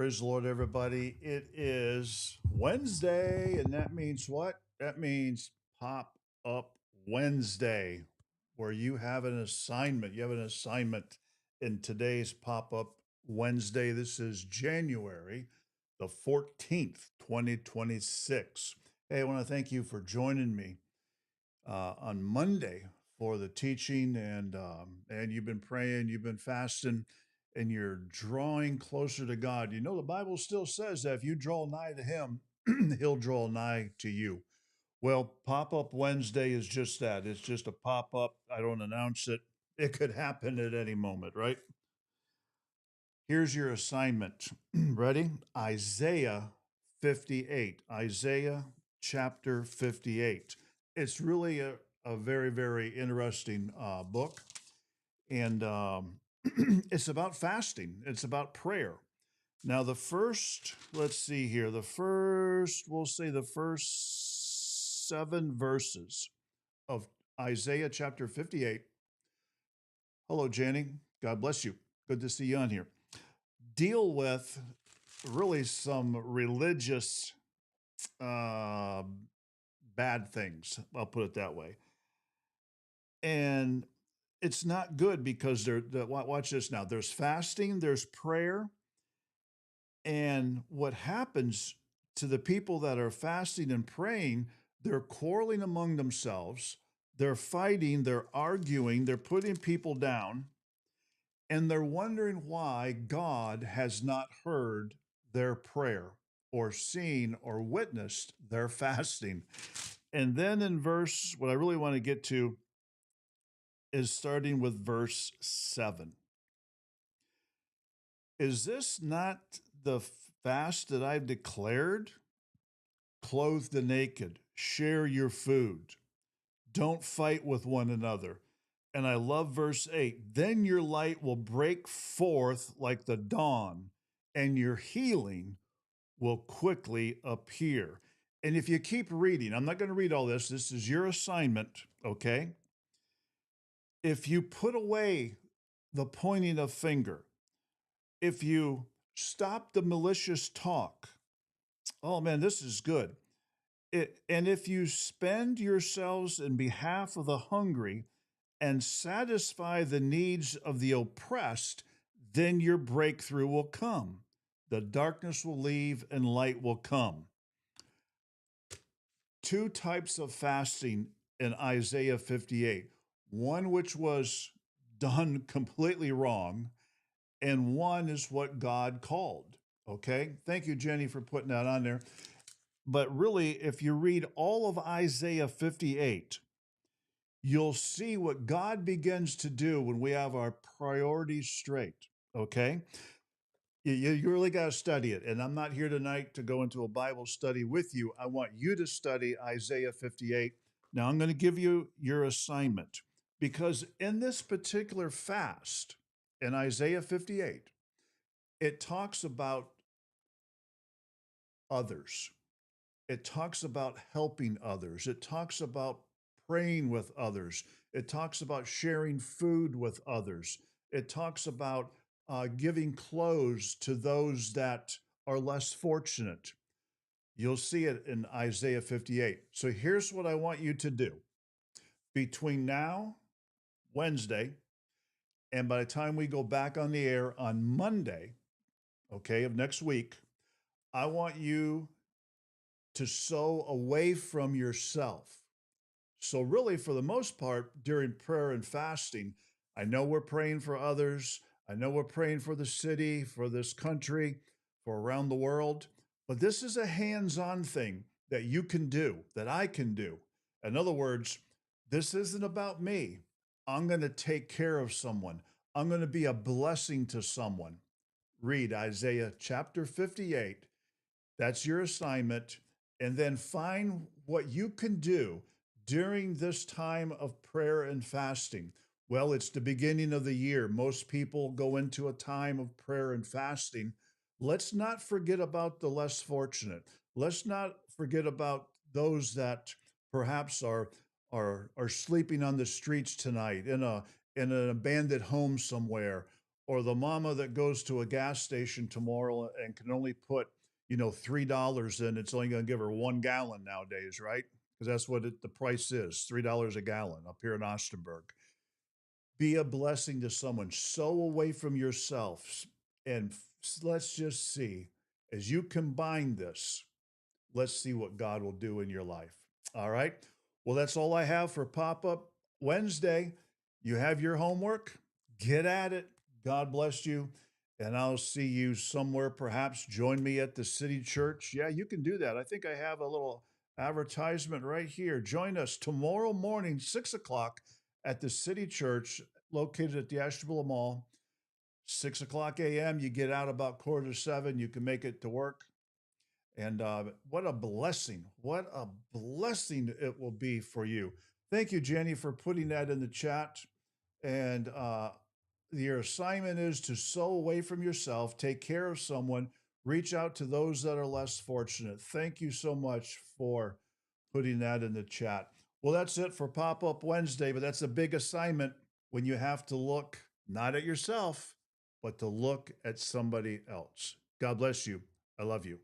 Praise the Lord, everybody. It is Wednesday, and that means what? That means Pop Up Wednesday, where you have an assignment. You have an assignment in today's Pop Up Wednesday. This is January the 14th, 2026. Hey, I want to thank you for joining me on Monday for the teaching, and you've been praying, you've been fasting, and you're drawing closer to God. You know, the Bible still says that if you draw nigh to Him, He'll draw nigh to you. Well, Pop Up Wednesday is just that. It's just a pop up. I don't announce it. It could happen at any moment, right? Here's your assignment. Ready? Isaiah 58. Isaiah chapter 58. It's really a very, very interesting book. And it's about fasting, it's about prayer. Now, the first, let's see here, we'll say the first 7 verses of Isaiah chapter 58. Hello, Jenny. God bless you. Good to see you on here. Deal with really some religious uh, bad things. I'll put it that way. And it's not good because watch this now. There's fasting, there's prayer, and what happens to the people that are fasting and praying, they're quarreling among themselves, they're fighting, they're arguing, they're putting people down, and they're wondering why God has not heard their prayer or seen or witnessed their fasting. And then in verse, what I really want to get to is starting with verse 7. Is this not the fast that I've declared? Clothe the naked, share your food, don't fight with one another. And I love verse 8. Then your light will break forth like the dawn, and your healing will quickly appear. And if you keep reading, I'm not going to read all this. This is your assignment, okay? If you put away the pointing of finger, if you stop the malicious talk, oh man, this is good. And if you spend yourselves in behalf of the hungry and satisfy the needs of the oppressed, then your breakthrough will come. The darkness will leave and light will come. 2 types of fasting in Isaiah 58. One which was done completely wrong, and one is what God called. Okay? Thank you, Jenny, for putting that on there. But really, if you read all of Isaiah 58, you'll see what God begins to do when we have our priorities straight. Okay? You really got to study it. And I'm not here tonight to go into a Bible study with you. I want you to study Isaiah 58. Now, I'm going to give you your assignment because in this particular fast, in Isaiah 58, it talks about others. It talks about helping others. It talks about praying with others. It talks about sharing food with others. It talks about giving clothes to those that are less fortunate. You'll see it in Isaiah 58. So here's what I want you to do. Between now, Wednesday, and by the time we go back on the air on Monday, okay, of next week, I want you to sow away from yourself. So, really, for the most part, during prayer and fasting, I know we're praying for others. I know we're praying for the city, for this country, for around the world. But this is a hands on thing that you can do, that I can do. In other words, this isn't about me. I'm going to take care of someone, I'm going to be a blessing to someone. Read Isaiah chapter 58. That's your assignment. And then find what you can do during this time of prayer and fasting. Well, it's the beginning of the year. Most people go into a time of prayer and fasting. Let's not forget about the less fortunate. Let's not forget about those that perhaps are sleeping on the streets tonight in an abandoned home somewhere, or the mama that goes to a gas station tomorrow and can only put, $3 in. It's only going to give her 1 gallon nowadays, right? Because that's what the price is, $3 a gallon up here in Ostenburg. Be a blessing to someone. Sow away from yourself. And let's just see, as you combine this, let's see what God will do in your life. All right. Well, that's all I have for Pop Up Wednesday. You have your homework, get at it. God bless you. And I'll see you somewhere. Perhaps join me at the City Church. Yeah, you can do that. I think I have a little advertisement right here. Join us tomorrow morning, 6 o'clock, at the City Church located at the Ashtabula Mall. 6 o'clock a.m. You get out about 6:45. You can make it to work. And what a blessing. What a blessing it will be for you. Thank you, Jenny, for putting that in the chat. And your assignment is to sow away from yourself, take care of someone, reach out to those that are less fortunate. Thank you so much for putting that in the chat. Well, that's it for Pop Up Wednesday, but that's a big assignment when you have to look not at yourself, but to look at somebody else. God bless you. I love you.